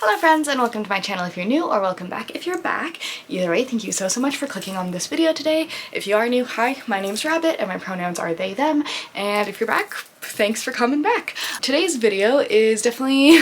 Hello friends and welcome to my channel if you're new, or welcome back if you're back. Either way, thank you so much for clicking on this video today. If you are new, hi, my name's Rabbit and my pronouns are they, them, and if you're back, thanks for coming back. Today's video is definitely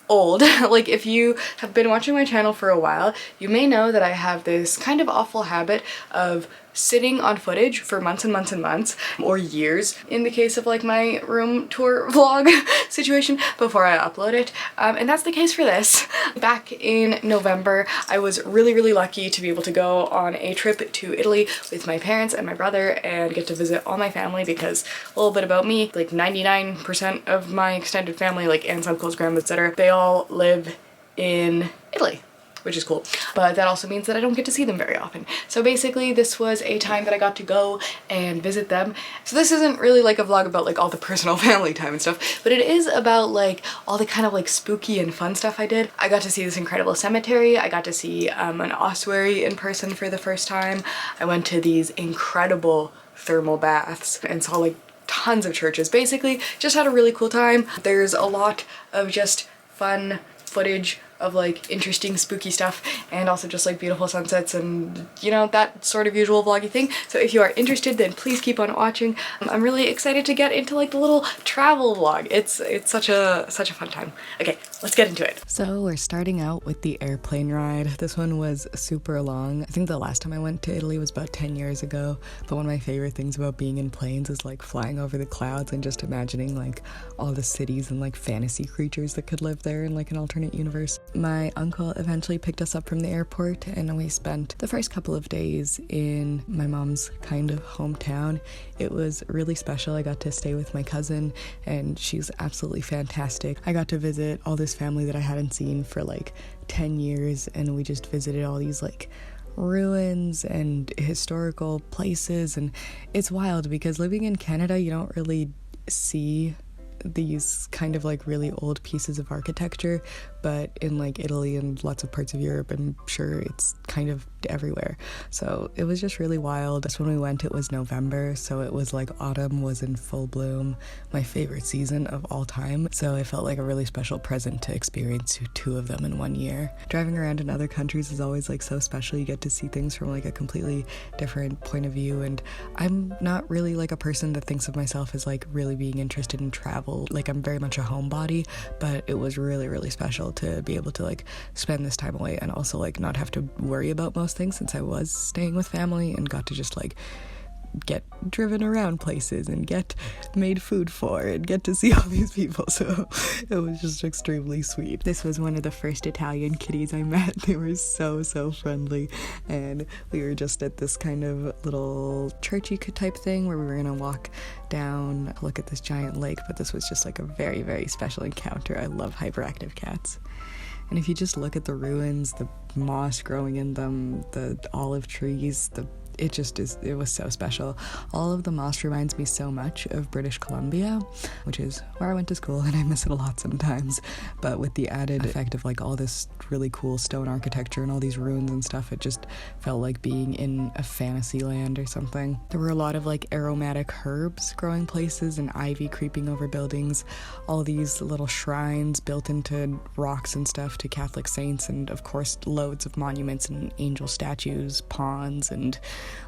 old. Like, if you have been watching my channel for a while, you may know that I have this kind of awful habit of sitting on footage for months and months and months, or years in the case of like my room tour vlog situation, before I upload it. And that's the case for this. Back in November, I was really lucky to be able to go on a trip to Italy with my parents and my brother and get to visit all my family, because a little bit about me, like 99% of my extended family, like aunts, uncles, grandmas, etc., they all live in Italy, which is cool. But that also means that I don't get to see them very often. So basically this was a time that I got to go and visit them. So this isn't really like a vlog about like all the personal family time and stuff, but it is about like all the kind of like spooky and fun stuff I did. I got to see this incredible cemetery. I got to see an ossuary in person for the first time. I went to these incredible thermal baths and saw like tons of churches. Basically just had a really cool time. There's a lot of just fun footage of like interesting spooky stuff, and also just like beautiful sunsets and, you know, that sort of usual vloggy thing. So if you are interested, then please keep on watching. I'm really excited to get into like the little travel vlog. It's such a fun time. Okay, let's get into it. So we're starting out with the airplane ride. This one was super long. I think the last time I went to Italy was about 10 years ago, but one of my favorite things about being in planes is like flying over the clouds and just imagining like all the cities and like fantasy creatures that could live there in like an alternate universe. My uncle eventually picked us up from the airport, and we spent the first couple of days in my mom's kind of hometown. It was really special. I got to stay with my cousin, and she's absolutely fantastic. I got to visit all this family that I hadn't seen for like 10 years, and we just visited all these like ruins and historical places, and it's wild because living in Canada, you don't really see these kind of like really old pieces of architecture, but in like Italy and lots of parts of Europe, I'm sure it's kind of everywhere. So it was just really wild. Just when we went, it was November, so it was like autumn was in full bloom, my favorite season of all time. So it felt like a really special present to experience two of them in one year. Driving around in other countries is always like so special. You get to see things from like a completely different point of view, and I'm not really like a person that thinks of myself as like really being interested in travel. Like, I'm very much a homebody, but it was really special to be able to like spend this time away and also like not have to worry about most things, since I was staying with family and got to just like get driven around places and get made food for and get to see all these people. So it was just extremely sweet. This was one of the first Italian kitties I met. They were so friendly, and we were just at this kind of little churchy type thing where we were gonna walk down, look at this giant lake, but this was just like a very special encounter. I love hyperactive cats. And if you just look at the ruins, the moss growing in them, the olive trees, it was so special. All of the moss reminds me so much of British Columbia, which is where I went to school, and I miss it a lot sometimes. But with the added effect of like all this really cool stone architecture and all these ruins and stuff, it just felt like being in a fantasy land or something. There were a lot of like aromatic herbs growing places and ivy creeping over buildings, all these little shrines built into rocks and stuff to Catholic saints, and of course loads of monuments and angel statues, ponds, and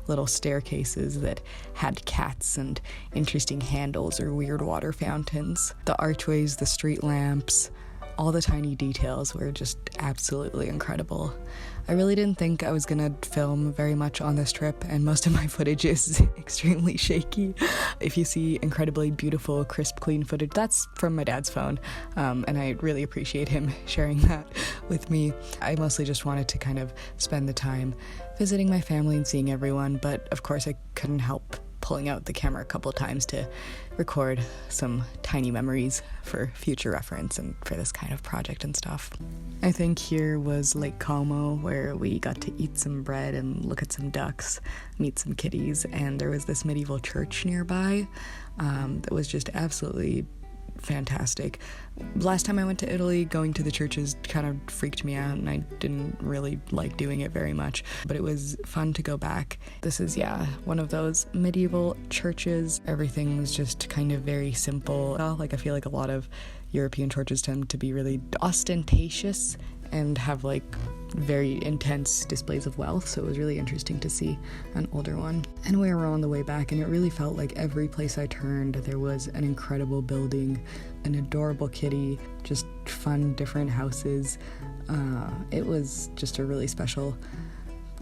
little staircases that had cats and interesting handles or weird water fountains. The archways, the street lamps, all the tiny details were just absolutely incredible. I really didn't think I was gonna film very much on this trip, and most of my footage is extremely shaky. If you see incredibly beautiful, crisp, clean footage, that's from my dad's phone, and I really appreciate him sharing that with me. I mostly just wanted to kind of spend the time visiting my family and seeing everyone, but of course I couldn't help pulling out the camera a couple of times to record some tiny memories for future reference and for this kind of project and stuff. I think here was Lake Como, where we got to eat some bread and look at some ducks, meet some kitties, and there was this medieval church nearby that was just absolutely fantastic. Last time I went to Italy, going to the churches kind of freaked me out, and I didn't really like doing it very much, but it was fun to go back. This is, yeah, one of those medieval churches. Everything was just kind of very simple. Like, I feel like a lot of European churches tend to be really ostentatious and have like very intense displays of wealth, so it was really interesting to see an older one. And we were on the way back, and it really felt like every place I turned there was an incredible building, an adorable kitty, just fun different houses. It was just a really special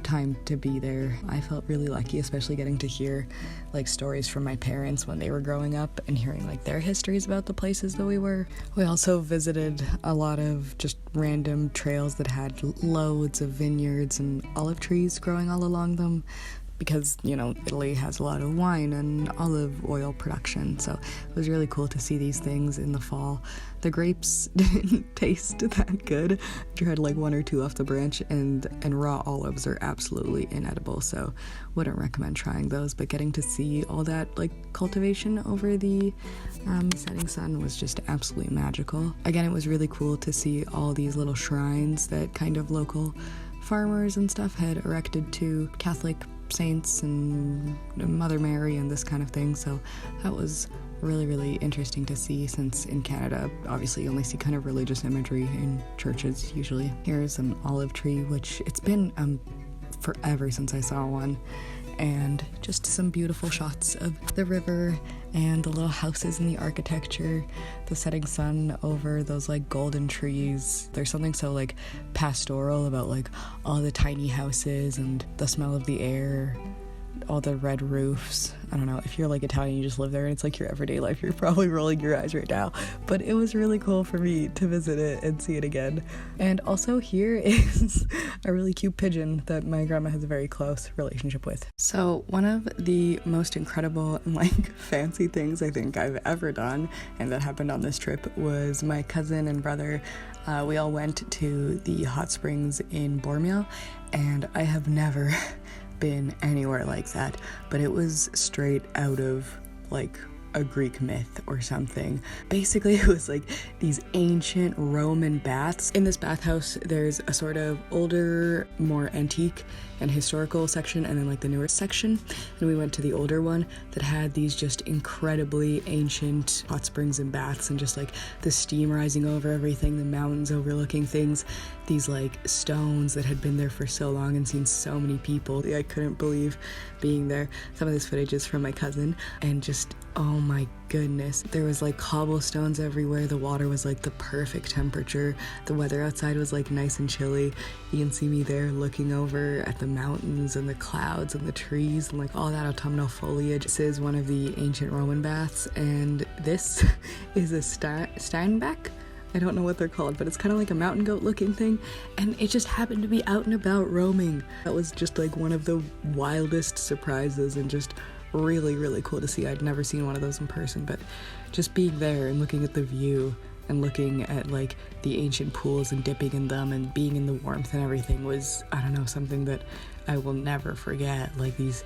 time to be there. I felt really lucky, especially getting to hear like stories from my parents when they were growing up and hearing like their histories about the places that we were. We also visited a lot of just random trails that had loads of vineyards and olive trees growing all along them, because, you know, Italy has a lot of wine and olive oil production, so it was really cool to see these things in the fall. The grapes didn't taste that good. I tried like one or two off the branch, and raw olives are absolutely inedible, so wouldn't recommend trying those. But getting to see all that like cultivation over the setting sun was just absolutely magical. Again, it was really cool to see all these little shrines that kind of local farmers and stuff had erected to Catholic saints and Mother Mary and this kind of thing, so that was really interesting to see, since in Canada obviously you only see kind of religious imagery in churches usually. Here's an olive tree, which it's been forever since I saw one, and just some beautiful shots of the river and the little houses and the architecture, the setting sun over those like golden trees. There's something so like pastoral about like all the tiny houses and the smell of the air, all the red roofs. I don't know, if you're like Italian, you just live there and it's like your everyday life, you're probably rolling your eyes right now, but it was really cool for me to visit it and see it again. And also here is a really cute pigeon that my grandma has a very close relationship with. So one of the most incredible and like fancy things I think I've ever done, and that happened on this trip, was my cousin and brother, we all went to the hot springs in Bormio, and I have never been anywhere like that, but it was straight out of like a Greek myth or something. Basically, it was like these ancient Roman baths. In this bathhouse, there's a sort of older, more antique and historical section, and then like the newer section. And we went to the older one that had these just incredibly ancient hot springs and baths, and just like the steam rising over everything, the mountains overlooking things, these like stones that had been there for so long and seen so many people. I couldn't believe being there. Some of this footage is from my cousin, and just, oh my goodness, there was like cobblestones everywhere. The water was like the perfect temperature. The weather outside was like nice and chilly. You can see me there looking over at the mountains and the clouds and the trees and like all that autumnal foliage. This is one of the ancient Roman baths, and this is a Steinbeck. I don't know what they're called, but it's kind of like a mountain goat looking thing, and it just happened to be out and about roaming. That was just like one of the wildest surprises, and just really cool to see. I'd never seen one of those in person, but just being there and looking at the view and looking at like the ancient pools and dipping in them and being in the warmth and everything was, I don't know, something that I will never forget. Like these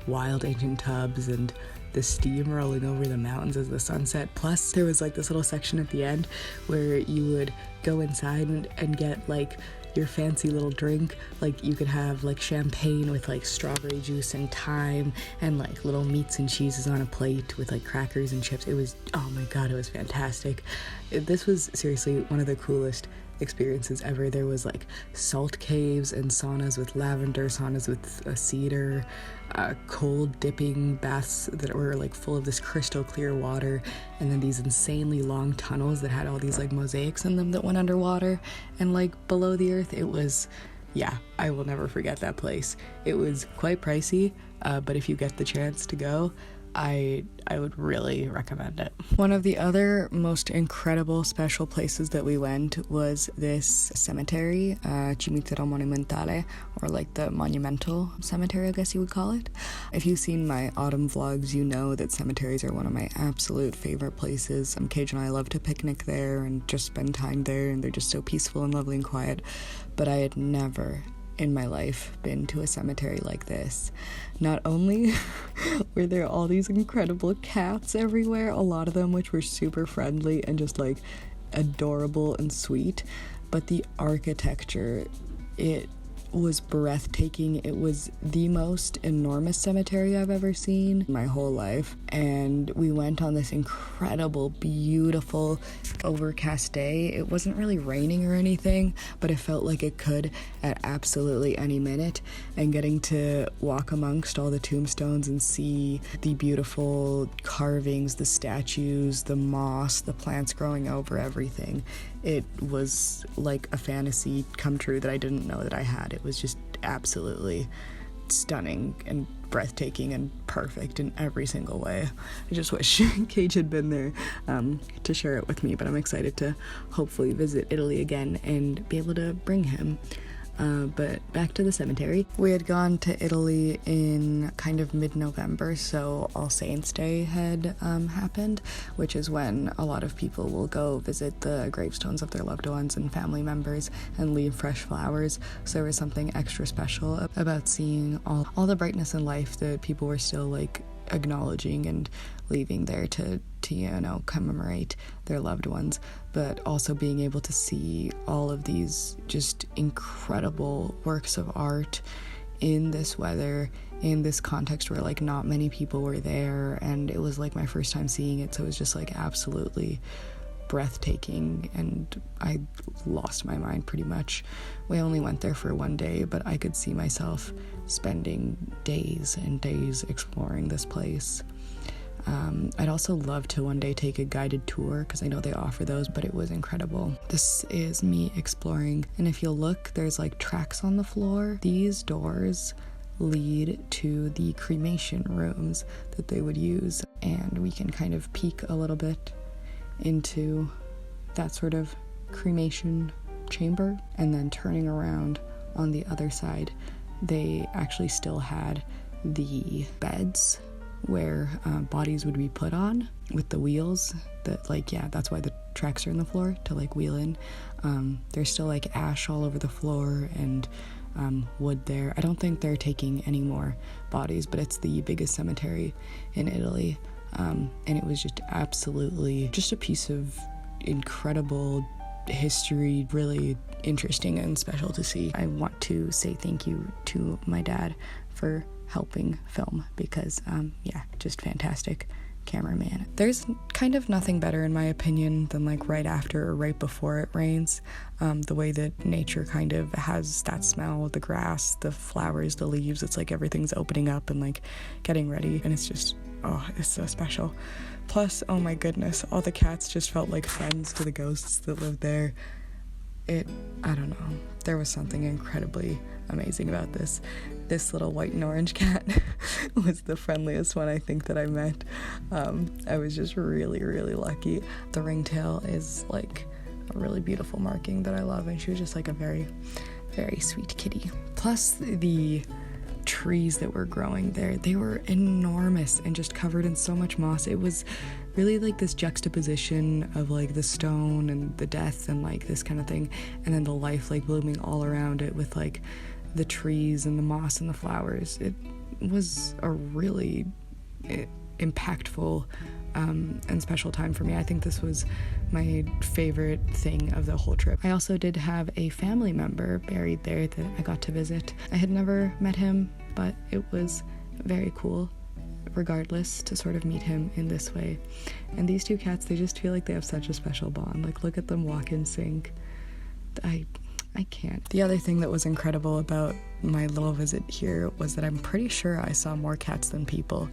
wild ancient tubs and the steam rolling over the mountains as the sun set. Plus there was like this little section at the end where you would go inside and get like your fancy little drink. Like you could have like champagne with like strawberry juice and thyme, and like little meats and cheeses on a plate with like crackers and chips. It was, oh my god, it was fantastic. This was seriously one of the coolest experiences ever. There was like salt caves and saunas with lavender, saunas with cedar, cold dipping baths that were like full of this crystal clear water, and then these insanely long tunnels that had all these like mosaics in them that went underwater and like below the earth. It was, yeah, I will never forget that place. It was quite pricey, but if you get the chance to go, I would really recommend it. One of the other most incredible special places that we went was this cemetery, Cimitero Monumentale, or like the monumental cemetery, I guess you would call it. If you've seen my autumn vlogs, you know that cemeteries are one of my absolute favorite places. Occasionally I love to picnic there and just spend time there, and they're just so peaceful and lovely and quiet. But I had never in my life been to a cemetery like this. Not only were there all these incredible cats everywhere, a lot of them which were super friendly and just like adorable and sweet, but the architecture, was breathtaking. It was the most enormous cemetery I've ever seen in my whole life, and we went on this incredible, beautiful, overcast day. It wasn't really raining or anything, but it felt like it could at absolutely any minute, and getting to walk amongst all the tombstones and see the beautiful carvings, the statues, the moss, the plants growing over everything. It was like a fantasy come true that I didn't know that I had. It was just absolutely stunning and breathtaking and perfect in every single way. I just wish Cage had been there to share it with me, but I'm excited to hopefully visit Italy again and be able to bring him. But back to the cemetery. We had gone to Italy in kind of mid-November, so All Saints Day had happened, which is when a lot of people will go visit the gravestones of their loved ones and family members and leave fresh flowers. So there was something extra special about seeing all the brightness in life that people were still like acknowledging and leaving there to commemorate their loved ones, but also being able to see all of these just incredible works of art in this weather, in this context where like not many people were there, and it was like my first time seeing it, so it was just like absolutely breathtaking, and I lost my mind pretty much. We only went there for one day, but I could see myself spending days and days exploring this place. I'd also love to one day take a guided tour, because I know they offer those, but it was incredible. This is me exploring, and if you'll look, there's like tracks on the floor. These doors lead to the cremation rooms that they would use, and we can kind of peek a little bit into that sort of cremation chamber. And then turning around on the other side, they actually still had the beds where bodies would be put on with the wheels that that's why the tracks are in the floor to like wheel in. There's still like ash all over the floor and wood there. I don't think they're taking any more bodies, but it's the biggest cemetery in Italy, and it was just absolutely just a piece of incredible history, really interesting and special to see. I want to say thank you to my dad for helping film, because just fantastic cameraman. There's kind of nothing better in my opinion than like right after or right before it rains. The way that nature kind of has that smell, the grass, the flowers, the leaves, it's like everything's opening up and like getting ready, and it's just, it's so special. Plus, oh my goodness, all the cats just felt like friends to the ghosts that lived there. I don't know, there was something incredibly amazing about this. This little white and orange cat was the friendliest one I think that I met. I was just really, really lucky. The ringtail is like a really beautiful marking that I love, and she was just like a very, very sweet kitty. Plus the trees that were growing there, they were enormous and just covered in so much moss. It was really like this juxtaposition of like the stone and the death and like this kind of thing, and then the life like blooming all around it with like the trees and the moss and the flowers. It was a really impactful and special time for me. I think this was my favorite thing of the whole trip. I also did have a family member buried there that I got to visit. I had never met him, but it was very cool regardless to sort of meet him in this way. And these two cats, they just feel like they have such a special bond. Like, look at them walk in sync. I can't. The other thing that was incredible about my little visit here was that I'm pretty sure I saw more cats than people.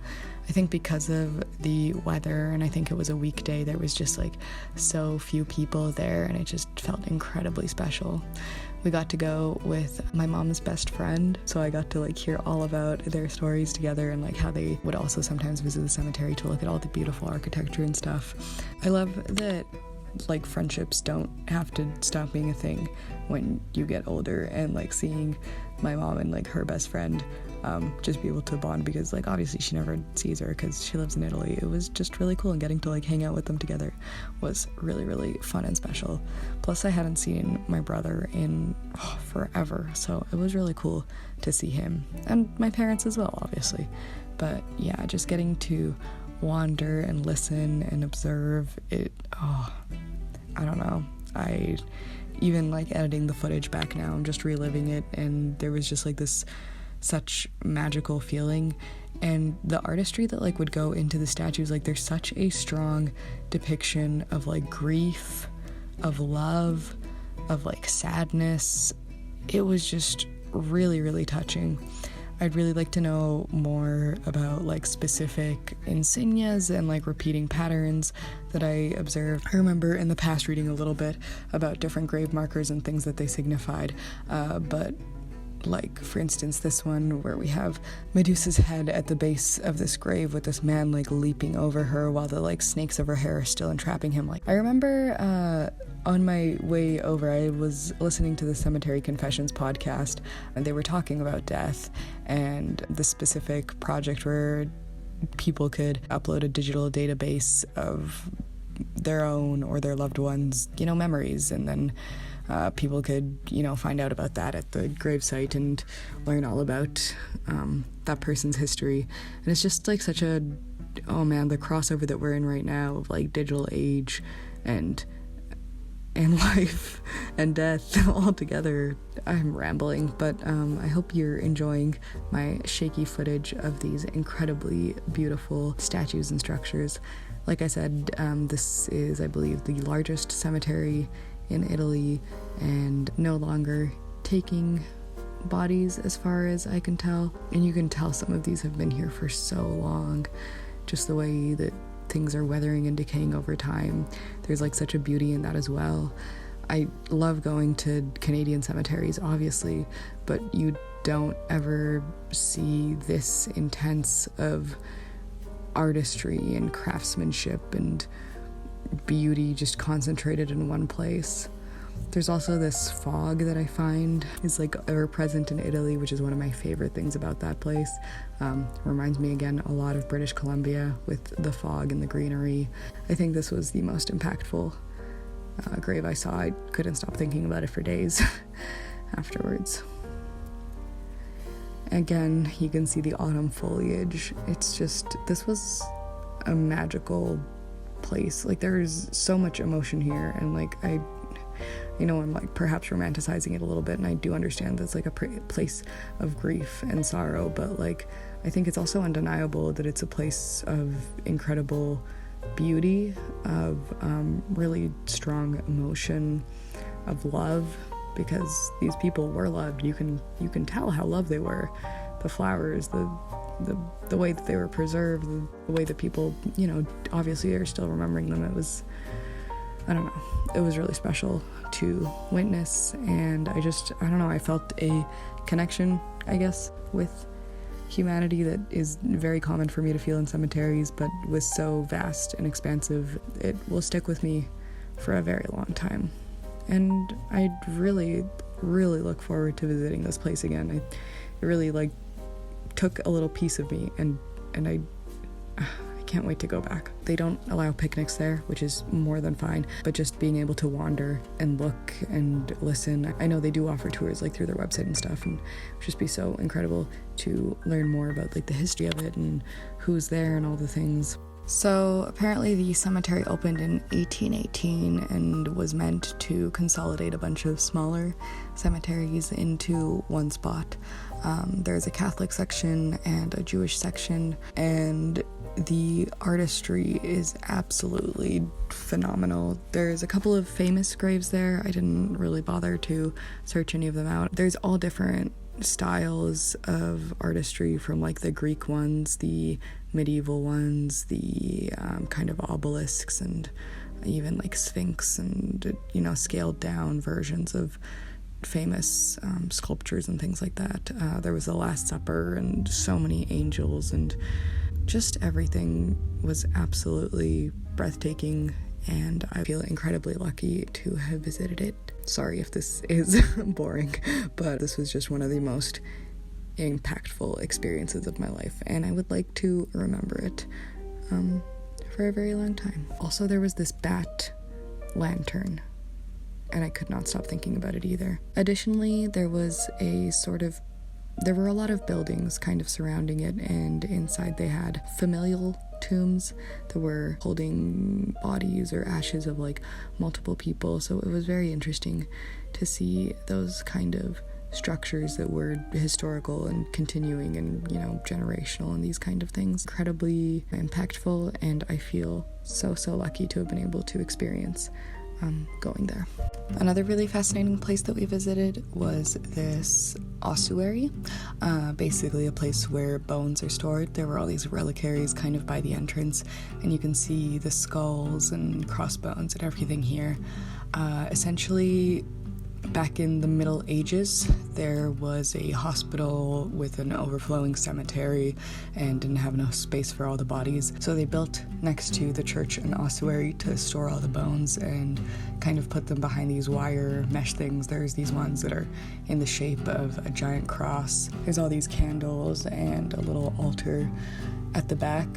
I think because of the weather, and I think it was a weekday, there was just like so few people there, and it just felt incredibly special. We got to go with my mom's best friend, so I got to like hear all about their stories together and like how they would also sometimes visit the cemetery to look at all the beautiful architecture and stuff. I love that like friendships don't have to stop being a thing when you get older, and like seeing my mom and like her best friend just be able to bond, because like obviously she never sees her because she lives in Italy. It was just really cool, and getting to like hang out with them together was really, really fun and special. Plus I hadn't seen my brother in forever, so it was really cool to see him, and my parents as well, obviously. But yeah, just getting to wander and listen and observe it, I don't know, I even like editing the footage back now, I'm just reliving it, and there was just like this such magical feeling. And the artistry that like would go into the statues, like there's such a strong depiction of like grief, of love, of like sadness. It was just really, really touching. I'd really like to know more about like specific insignias and like repeating patterns that I observed. I remember in the past reading a little bit about different grave markers and things that they signified, but like for instance this one where we have Medusa's head at the base of this grave with this man like leaping over her while the like snakes of her hair are still entrapping him. Like I remember on my way over, I was listening to the Cemetery Confessions podcast, and they were talking about death and the specific project where people could upload a digital database of their own or their loved ones, you know, memories, and then people could, you know, find out about that at the gravesite and learn all about that person's history. And it's just like such a, oh man, the crossover that we're in right now of like digital age and life and death all together. I'm rambling, but I hope you're enjoying my shaky footage of these incredibly beautiful statues and structures. Like I said, this is, I believe, the largest cemetery in Italy, and no longer taking bodies as far as I can tell. And you can tell some of these have been here for so long, just the way that things are weathering and decaying over time. There's like such a beauty in that as well. I love going to Canadian cemeteries, obviously, but you don't ever see this intense of artistry and craftsmanship and beauty just concentrated in one place. There's also this fog that I find is like ever present in Italy, which is one of my favorite things about that place. Reminds me again a lot of British Columbia with the fog and the greenery. I think this was the most impactful grave I saw. I couldn't stop thinking about it for days afterwards. Again, you can see the autumn foliage. It's just, this was a magical place. Like there's so much emotion here, and like I'm like perhaps romanticizing it a little bit, and I do understand that's like a place of grief and sorrow, but like I think it's also undeniable that it's a place of incredible beauty, of really strong emotion, of love, because these people were loved. You can tell how loved they were. The flowers, the way that they were preserved, the way that people, you know, obviously are still remembering them. It was, I don't know, it was really special to witness, and I don't know, I felt a connection, I guess, with humanity that is very common for me to feel in cemeteries, but was so vast and expansive, it will stick with me for a very long time. And I really, really look forward to visiting this place again. It really like took a little piece of me, and I can't wait to go back. They don't allow picnics there, which is more than fine, but just being able to wander and look and listen. I know they do offer tours like through their website and stuff, and it would just be so incredible to learn more about like the history of it and who's there and all the things. So apparently the cemetery opened in 1818 and was meant to consolidate a bunch of smaller cemeteries into one spot. There's a Catholic section and a Jewish section, and the artistry is absolutely phenomenal. There's a couple of famous graves there. I didn't really bother to search any of them out. There's all different styles of artistry, from like the Greek ones, the medieval ones, the kind of obelisks, and even like Sphinx, and you know, scaled down versions of famous sculptures and things like that. There was the Last Supper and so many angels, and just everything was absolutely breathtaking, and I feel incredibly lucky to have visited it. Sorry if this is boring, but this was just one of the most impactful experiences of my life, and I would like to remember it for a very long time. Also, there was this bat lantern, and I could not stop thinking about it either. Additionally, there were a lot of buildings kind of surrounding it, and inside they had familial tombs that were holding bodies or ashes of like multiple people. So it was very interesting to see those kind of structures that were historical and continuing and, you know, generational and these kind of things. Incredibly impactful, and I feel so lucky to have been able to experience going there. Another really fascinating place that we visited was this ossuary, basically a place where bones are stored. There were all these reliquaries kind of by the entrance, and you can see the skulls and crossbones and everything here. Essentially, back in the Middle Ages, there was a hospital with an overflowing cemetery and didn't have enough space for all the bodies. So they built next to the church an ossuary to store all the bones and kind of put them behind these wire mesh things. There's these ones that are in the shape of a giant cross. There's all these candles and a little altar at the back.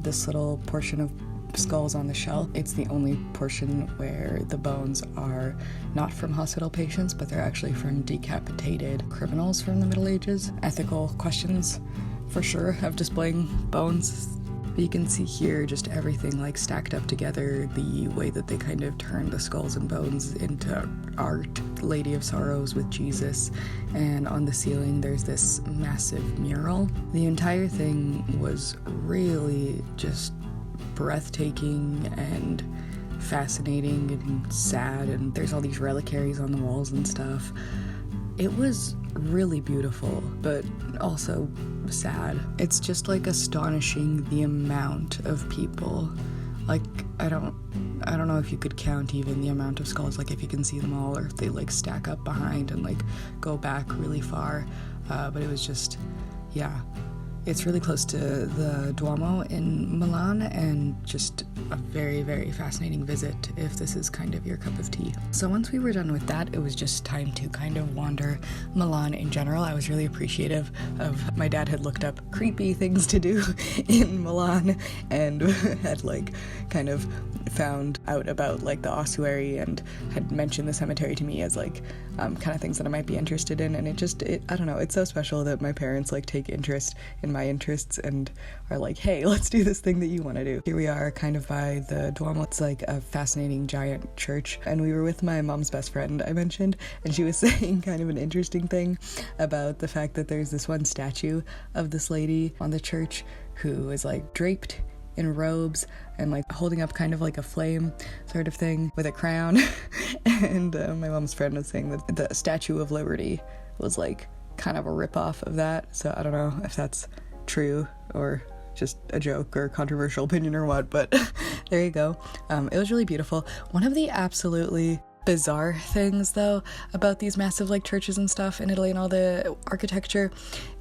This little portion of skulls on the shelf. It's the only portion where the bones are not from hospital patients, but they're actually from decapitated criminals from the Middle Ages. Ethical questions, for sure, of displaying bones. But you can see here just everything like stacked up together, the way that they kind of turn the skulls and bones into art. Lady of Sorrows with Jesus, and on the ceiling there's this massive mural. The entire thing was really just breathtaking and fascinating and sad, and there's all these reliquaries on the walls and stuff. It was really beautiful, but also sad. It's just like astonishing the amount of people. Like, I don't know if you could count even the amount of skulls, like if you can see them all, or if they like stack up behind and like go back really far. But it was just, yeah. It's really close to the Duomo in Milan, and just a very fascinating visit if this is kind of your cup of tea. So once we were done with that, it was just time to kind of wander Milan in general. I was really appreciative of, my dad had looked up creepy things to do in Milan and had like kind of found out about like the ossuary and had mentioned the cemetery to me as like kind of things that I might be interested in. And I don't know, it's so special that my parents like take interest in my interests and are like, hey, let's do this thing that you want to do. Here we are kind of by the Duomo. It's like a fascinating giant church, and we were with my mom's best friend I mentioned, and she was saying kind of an interesting thing about the fact that there's this one statue of this lady on the church who is like draped in robes and like holding up kind of like a flame sort of thing with a crown. And my mom's friend was saying that the Statue of Liberty was like kind of a ripoff of that. So I don't know if that's true or just a joke or controversial opinion or what, but there you go. It was really beautiful. One of the absolutely bizarre things though about these massive like churches and stuff in Italy and all the architecture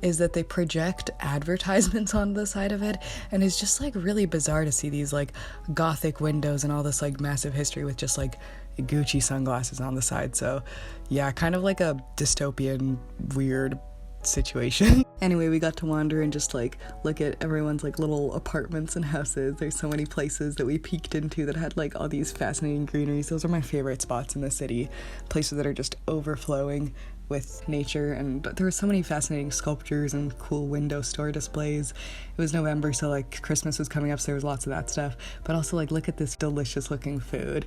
is that they project advertisements on the side of it, and it's just like really bizarre to see these like gothic windows and all this like massive history with just like Gucci sunglasses on the side. So yeah, kind of like a dystopian weird situation. Anyway, we got to wander and just like look at everyone's like little apartments and houses. There's so many places that we peeked into that had like all these fascinating greeneries. Those are my favorite spots in the city, places that are just overflowing with nature. And there were so many fascinating sculptures and cool window store displays. It was November, so like Christmas was coming up, so there was lots of that stuff. But also like look at this delicious looking food.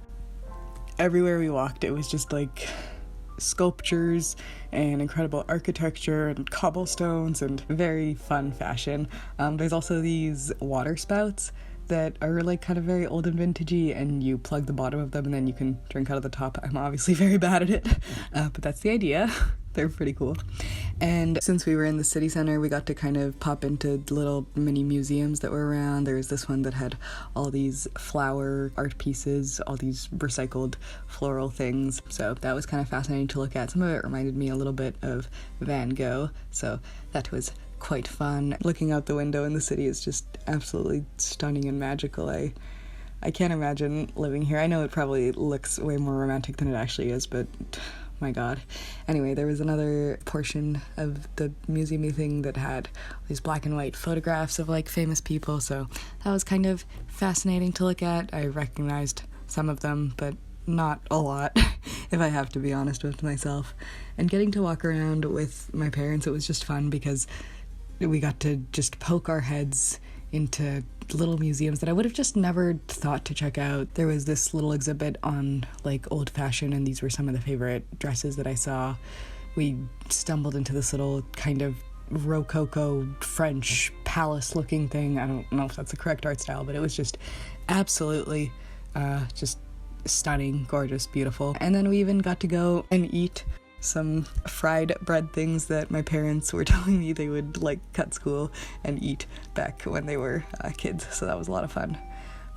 Everywhere we walked, it was just like sculptures and incredible architecture and cobblestones and very fun fashion. There's also these water spouts that are like kind of very old and vintagey, and you plug the bottom of them and then you can drink out of the top. I'm obviously very bad at it, but that's the idea. They're pretty cool. And since we were in the city center, we got to kind of pop into little mini museums that were around. There was this one that had all these flower art pieces, all these recycled floral things. So that was kind of fascinating to look at. Some of it reminded me a little bit of Van Gogh, so that was quite fun. Looking out the window in the city is just absolutely stunning and magical. I can't imagine living here. I know it probably looks way more romantic than it actually is, but my god. Anyway, there was another portion of the museum thing that had these black and white photographs of like famous people, so that was kind of fascinating to look at. I recognized some of them, but not a lot, if I have to be honest with myself. And getting to walk around with my parents, it was just fun because we got to just poke our heads into little museums that I would have just never thought to check out. There was this little exhibit on like old fashion, and these were some of the favorite dresses that I saw. We stumbled into this little kind of Rococo French palace looking thing. I don't know if that's the correct art style, but it was just absolutely just stunning, gorgeous, beautiful. And then we even got to go and eat some fried bread things that my parents were telling me they would like cut school and eat back when they were kids, so that was a lot of fun.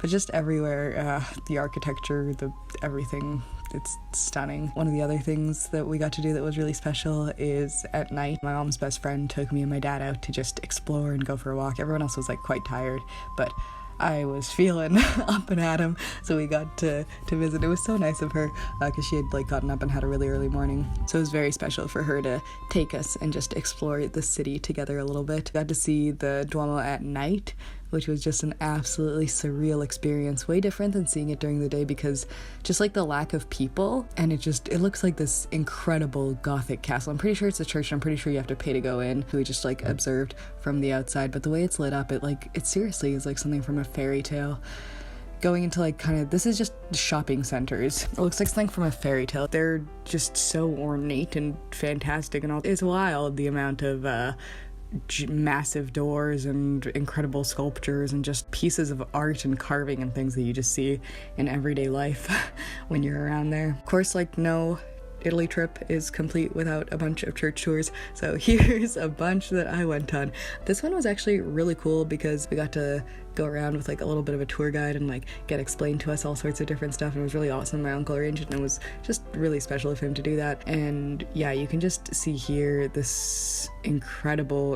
But just everywhere, the architecture, the everything, it's stunning. One of the other things that we got to do that was really special is at night, my mom's best friend took me and my dad out to just explore and go for a walk. Everyone else was like quite tired, but I was feeling up and at 'em, so we got to visit. It was so nice of her because she had like gotten up and had a really early morning, so it was very special for her to take us and just explore the city together a little bit. Got to see the Duomo at night, which was just an absolutely surreal experience, way different than seeing it during the day because just like the lack of people, and it looks like this incredible Gothic castle. I'm pretty sure it's a church, and I'm pretty sure you have to pay to go in. We just like observed from the outside, but the way it's lit up, it seriously is like something from a fairy tale. Going into like kind of, this is just shopping centers. It looks like something from a fairy tale. They're just so ornate and fantastic and all. It's wild the amount of massive doors and incredible sculptures and just pieces of art and carving and things that you just see in everyday life when you're around there. Of course, like no Italy trip is complete without a bunch of church tours, so here's a bunch that I went on. This one was actually really cool because we got to go around with like a little bit of a tour guide and like get explained to us all sorts of different stuff, and it was really awesome. My uncle arranged it, and it was just really special of him to do that. And yeah, you can just see here this incredible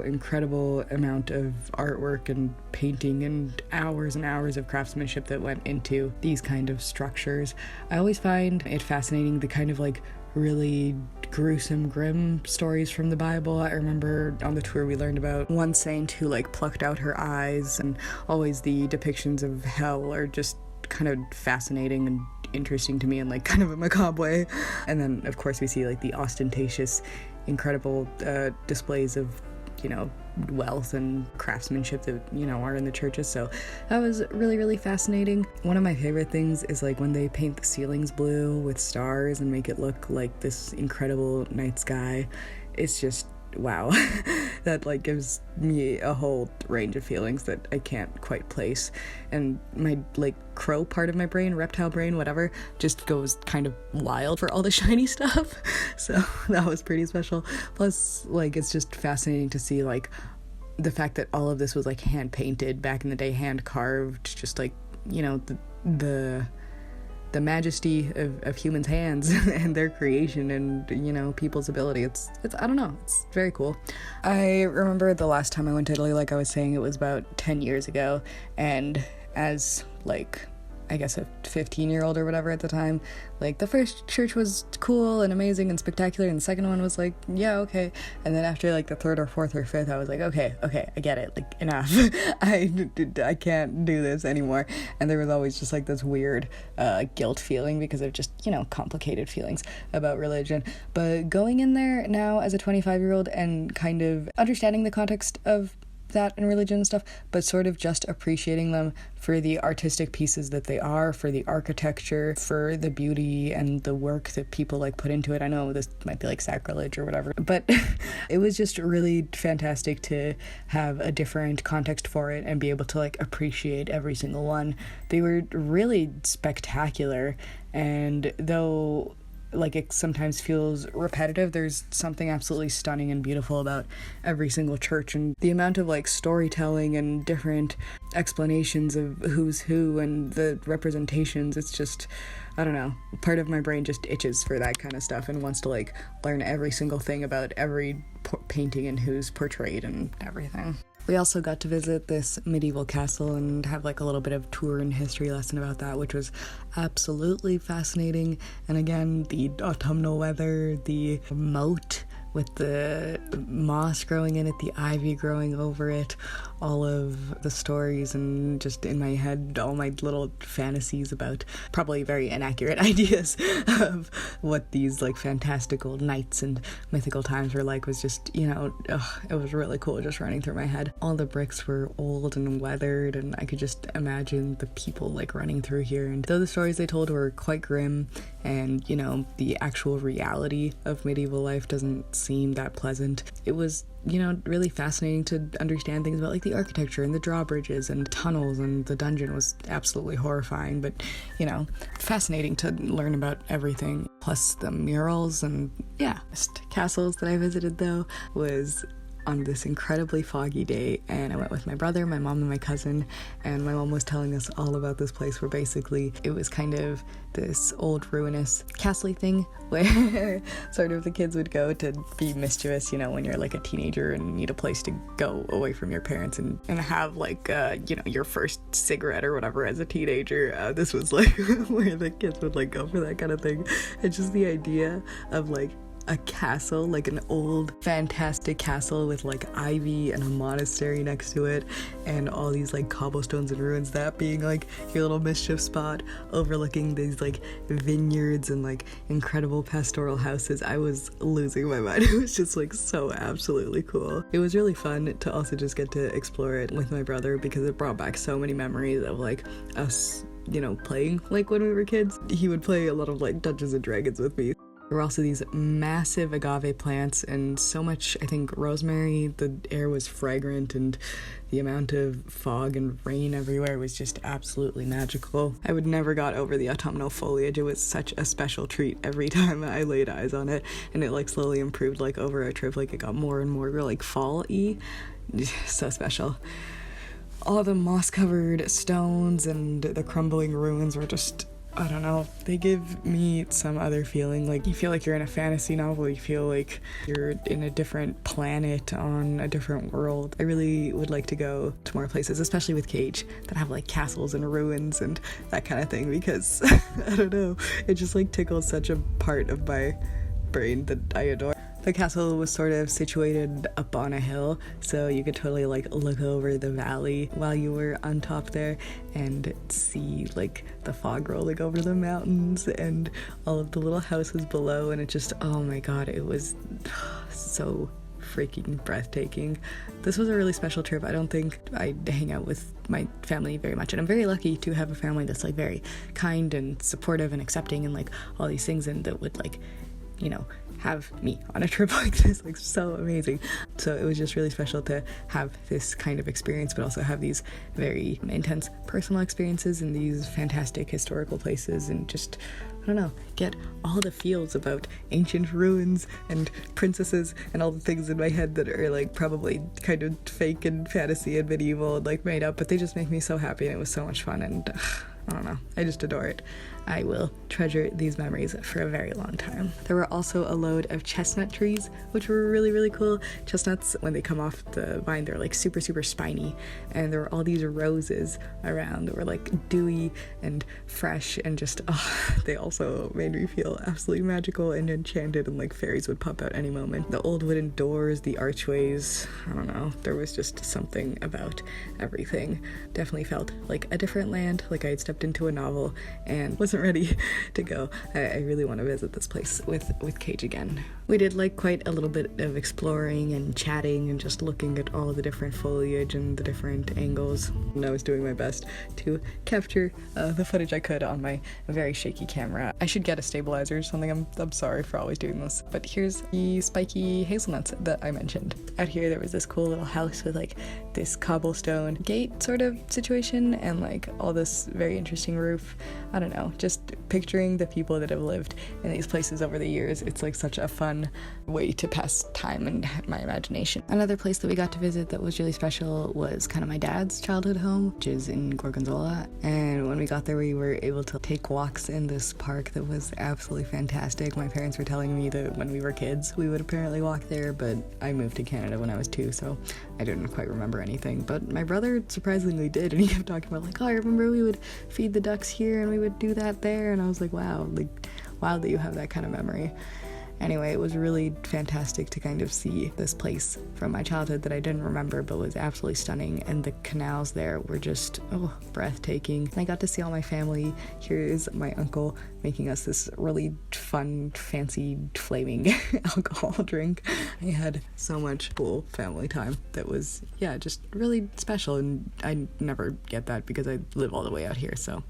amount of artwork and painting and hours of craftsmanship that went into these kind of structures. I always find it fascinating, the kind of like really gruesome, grim stories from the Bible. I remember on the tour we learned about one saint who like plucked out her eyes, and always the depictions of hell are just kind of fascinating and interesting to me in like kind of a macabre way. And then of course we see like the ostentatious, incredible displays of, you know, wealth and craftsmanship that, you know, are in the churches. So that was really fascinating. One of my favorite things is like when they paint the ceilings blue with stars and make it look like this incredible night sky. It's just wow. That like gives me a whole range of feelings that I can't quite place, and my like crow part of my brain, reptile brain, whatever, just goes kind of wild for all the shiny stuff. So that was pretty special. Plus like it's just fascinating to see like the fact that all of this was like hand painted back in the day, hand carved, just like, you know, the majesty of humans' hands and their creation and, you know, people's ability. It's I don't know, it's very cool. I remember the last time I went to Italy, like I was saying, it was about 10 years ago, and as like I guess a 15-year-old or whatever at the time, like the first church was cool and amazing and spectacular, and the second one was like, yeah, okay. And then after like the third or fourth or fifth, I was like, okay, I get it, like enough. I can't do this anymore. And there was always just like this weird guilt feeling because of just, you know, complicated feelings about religion. But going in there now as a 25-year-old and kind of understanding the context of that and religion and stuff, but sort of just appreciating them for the artistic pieces that they are, for the architecture, for the beauty and the work that people like put into it. I know this might be like sacrilege or whatever, but it was just really fantastic to have a different context for it and be able to like appreciate every single one. They were really spectacular, and though like it sometimes feels repetitive, there's something absolutely stunning and beautiful about every single church, and the amount of like storytelling and different explanations of who's who and the representations. It's just, I don't know, part of my brain just itches for that kind of stuff and wants to like learn every single thing about every painting and who's portrayed and everything. We also got to visit this medieval castle and have like a little bit of tour and history lesson about that, which was absolutely fascinating. And again, the autumnal weather, the moat with the moss growing in it, the ivy growing over it, all of the stories, and just in my head all my little fantasies about probably very inaccurate ideas of what these like fantastical nights and mythical times were like was just, you know, it was really cool just running through my head. All the bricks were old and weathered, and I could just imagine the people like running through here. And though the stories they told were quite grim, and, you know, the actual reality of medieval life doesn't seem that pleasant, it was, you know, really fascinating to understand things about like the architecture and the drawbridges and tunnels, and the dungeon was absolutely horrifying, but, you know, fascinating to learn about everything. Plus the murals and, yeah, castles that I visited though was on this incredibly foggy day, and I went with my brother, my mom, and my cousin, and my mom was telling us all about this place where basically it was kind of this old ruinous castle thing where sort of the kids would go to be mischievous, you know, when you're like a teenager and need a place to go away from your parents and have like, you know, your first cigarette or whatever as a teenager. This was like where the kids would like go for that kind of thing. And just the idea of like a castle, like an old fantastic castle with like ivy and a monastery next to it and all these like cobblestones and ruins, that being like your little mischief spot overlooking these like vineyards and like incredible pastoral houses. I was losing my mind. It was just like so absolutely cool. It was really fun to also just get to explore it with my brother because it brought back so many memories of like us, you know, playing like when we were kids. He would play a lot of like Dungeons and Dragons with me. There were also these massive agave plants and so much, I think, rosemary. The air was fragrant and the amount of fog and rain everywhere was just absolutely magical. I would never got over the autumnal foliage. It was such a special treat every time I laid eyes on it, and it like slowly improved like over a trip. Like it got more and more like fall-y. So special. All the moss-covered stones and the crumbling ruins were just, I don't know, they give me some other feeling. Like you feel like you're in a fantasy novel, you feel like you're in a different planet on a different world. I really would like to go to more places, especially with Cage, that have like castles and ruins and that kind of thing, because I don't know, it just like tickles such a part of my brain that I adore. The castle was sort of situated up on a hill, so you could totally like look over the valley while you were on top there and see like the fog rolling over the mountains and all of the little houses below, and it just, oh my god, it was so freaking breathtaking. This was a really special trip. I don't think I hang out with my family very much, and I'm very lucky to have a family that's like very kind and supportive and accepting and like all these things, and that would like, you know, have me on a trip like this, like so amazing. So it was just really special to have this kind of experience, but also have these very intense personal experiences in these fantastic historical places, and just, I don't know, get all the feels about ancient ruins and princesses and all the things in my head that are like probably kind of fake and fantasy and medieval and like made up, but they just make me so happy, and it was so much fun, and I don't know, I just adore it. I will treasure these memories for a very long time. There were also a load of chestnut trees, which were really, really cool. Chestnuts, when they come off the vine, they're like super, super spiny. And there were all these roses around that were like dewy and fresh, and just, they also made me feel absolutely magical and enchanted, and like fairies would pop out any moment. The old wooden doors, the archways, I don't know, there was just something about everything. Definitely felt like a different land, like I had stepped into a novel and wasn't ready to go. I really want to visit this place with Cage again. We did like quite a little bit of exploring and chatting and just looking at all of the different foliage and the different angles, and I was doing my best to capture the footage I could on my very shaky camera. I should get a stabilizer or something. I'm sorry for always doing this, but here's the spiky hazelnuts that I mentioned. Out here there was this cool little house with like this cobblestone gate sort of situation and like all this very interesting roof. I don't know, just picturing the people that have lived in these places over the years, it's like such a fun way to pass time and my imagination. Another place that we got to visit that was really special was kind of my dad's childhood home, which is in Gorgonzola, and when we got there we were able to take walks in this park that was absolutely fantastic. My parents were telling me that when we were kids we would apparently walk there, but I moved to Canada when I was 2, so I didn't quite remember anything, but my brother surprisingly did, and he kept talking about like, oh, I remember we would feed the ducks here and we would do that there, and I was like, wow that you have that kind of memory. Anyway, it was really fantastic to kind of see this place from my childhood that I didn't remember but was absolutely stunning, and the canals there were just, breathtaking. And I got to see all my family. Here's my uncle making us this really fun, fancy, flaming alcohol drink. I had so much cool family time that was, just really special, and I never get that because I live all the way out here, so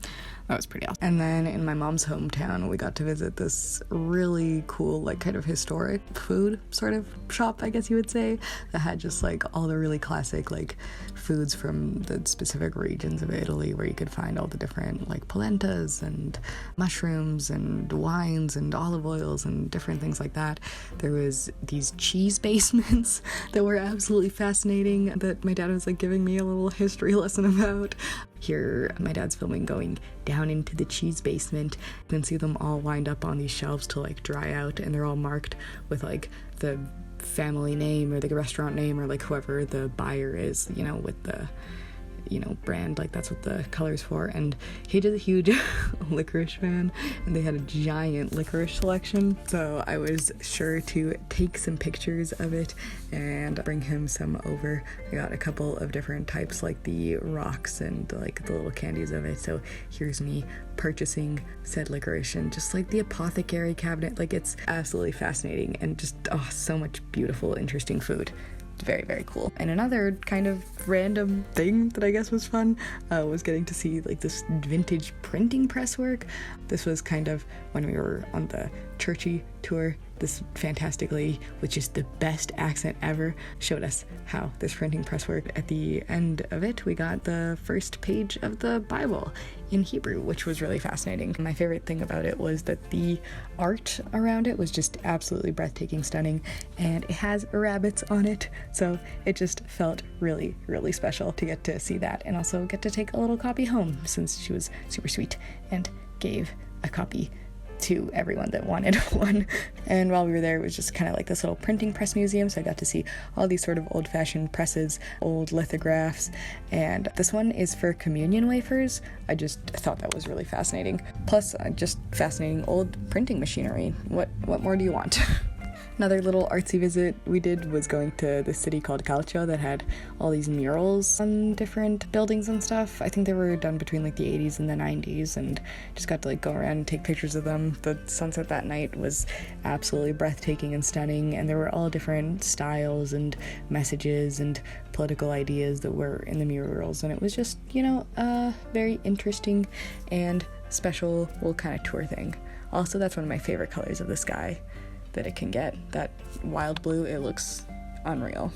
that was pretty awesome. And then in my mom's hometown, we got to visit this really cool, like, kind of historic food sort of shop, I guess you would say, that had just like all the really classic like foods from the specific regions of Italy, where you could find all the different like polentas and mushrooms and wines and olive oils and different things like that. There was these cheese basements that were absolutely fascinating that my dad was like giving me a little history lesson about. Here, my dad's filming going down into the cheese basement. You can see them all lined up on these shelves to like dry out, and they're all marked with like the family name or the restaurant name or like whoever the buyer is, with the brand, like that's what the color's for. And he is a huge licorice fan, and they had a giant licorice selection, so I was sure to take some pictures of it and bring him some over. I got a couple of different types, like the rocks and like the little candies of it. So here's me purchasing said licorice and just like the apothecary cabinet. Like, it's absolutely fascinating and just so much beautiful, interesting food. Very, very cool. And another kind of random thing that I guess was fun was getting to see like this vintage printing press work. This was kind of when we were on the churchy tour. This fantastic lady with just the best accent ever showed us how this printing press worked. At the end of it, we got the first page of the Bible in Hebrew, which was really fascinating. My favorite thing about it was that the art around it was just absolutely breathtaking, stunning, and it has rabbits on it, so it just felt really, really special to get to see that and also get to take a little copy home, since she was super sweet and gave a copy to everyone that wanted one. And while we were there, it was just kind of like this little printing press museum, so I got to see all these sort of old-fashioned presses, old lithographs, and this one is for communion wafers. I just thought that was really fascinating. Plus, just fascinating old printing machinery. What more do you want? Another little artsy visit we did was going to the city called Calcio that had all these murals on different buildings and stuff. I think they were done between like the 80s and the 90s, and just got to like go around and take pictures of them. The sunset that night was absolutely breathtaking and stunning, and there were all different styles and messages and political ideas that were in the murals, and it was just, a very interesting and special little kind of tour thing. Also, that's one of my favorite colors of the sky that it can get. That wild blue, it looks unreal.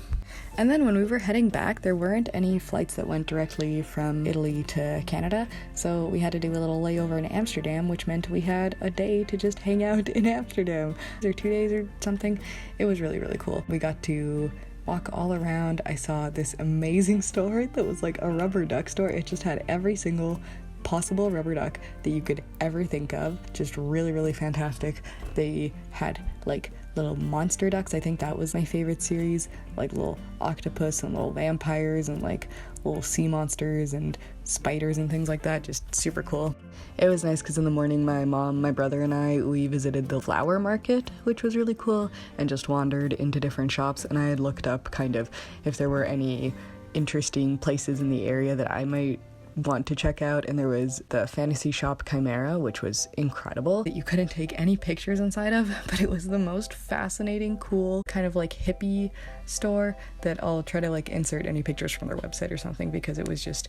And then when we were heading back, there weren't any flights that went directly from Italy to Canada, so we had to do a little layover in Amsterdam, which meant we had a day to just hang out in Amsterdam, or 2 days or something. It was really, really cool. We got to walk all around. I saw this amazing store that was like a rubber duck store. It just had every single possible rubber duck that you could ever think of. Just really, really fantastic. They had like little monster ducks. I think that was my favorite series, like little octopus and little vampires and like little sea monsters and spiders and things like that. Just super cool. It was nice because in the morning my mom, my brother, and we visited the flower market, which was really cool, and just wandered into different shops, and I had looked up kind of if there were any interesting places in the area that I might want to check out, and there was the fantasy shop Chimera, which was incredible, that you couldn't take any pictures inside of, but it was the most fascinating, cool, kind of like hippie store that I'll try to like insert any pictures from their website or something, because it was just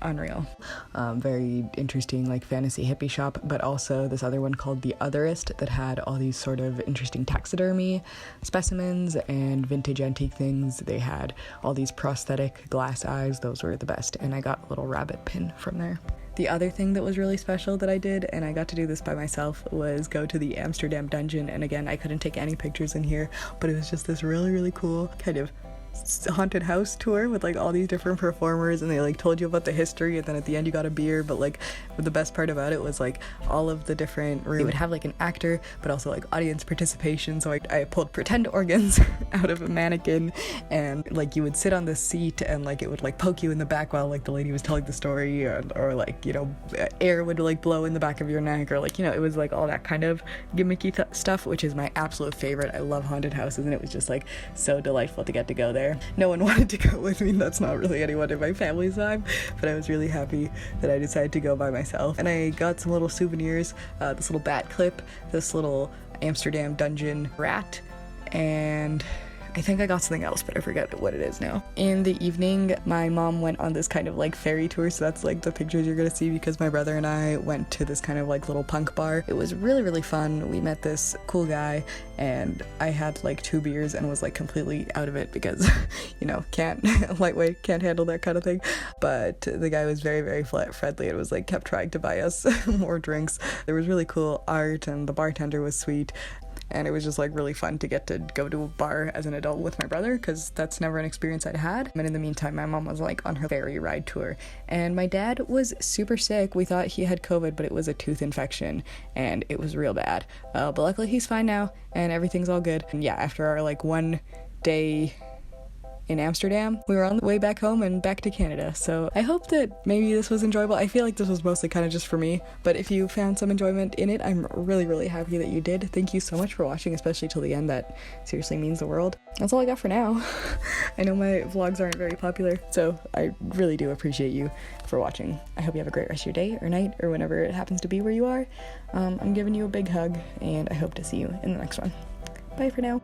unreal. Very interesting like fantasy hippie shop, but also this other one called The Otherist that had all these sort of interesting taxidermy specimens and vintage antique things. They had all these prosthetic glass eyes. Those were the best, and I got a little rabbit pin from there. The other thing that was really special that I did, and I got to do this by myself, was go to the Amsterdam dungeon. And again, I couldn't take any pictures in here, but it was just this really, really cool kind of haunted house tour with like all these different performers, and they like told you about the history, and then at the end you got a beer. But like the best part about it was like all of the different rooms. It would have like an actor, but also like audience participation. So I pulled pretend organs out of a mannequin, and like you would sit on the seat, and like it would like poke you in the back while like the lady was telling the story, or like, you know, air would like blow in the back of your neck, or like, you know, it was like all that kind of gimmicky stuff, which is my absolute favorite. I love haunted houses, and it was just like so delightful to get to go there. No one wanted to go with me. That's not really anyone in my family's vibe, but I was really happy that I decided to go by myself. And I got some little souvenirs, this little bat clip, this little Amsterdam dungeon rat, and I think I got something else, but I forget what it is now. In the evening, my mom went on this kind of like ferry tour, so that's like the pictures you're gonna see, because my brother and I went to this kind of like little punk bar. It was really, really fun. We met this cool guy, and I had like 2 beers and was like completely out of it because, you know, lightweight, can't handle that kind of thing. But the guy was very, very friendly. It was like kept trying to buy us more drinks. There was really cool art, and the bartender was sweet. And it was just like really fun to get to go to a bar as an adult with my brother, because that's never an experience I'd had. And in the meantime, my mom was like on her ferry ride tour, and my dad was super sick. We thought he had COVID, but it was a tooth infection, and it was real bad. But luckily he's fine now, and everything's all good. And yeah, after our like 1 day in Amsterdam, we were on the way back home and back to Canada. So I hope that maybe this was enjoyable. I feel like this was mostly kind of just for me, but if you found some enjoyment in it, I'm really, really happy that you did. Thank you so much for watching, especially till the end. That seriously means the world. That's all I got for now. I know my vlogs aren't very popular, so I really do appreciate you for watching. I hope you have a great rest of your day or night or whenever it happens to be where you are. I'm giving you a big hug, and I hope to see you in the next one. Bye for now.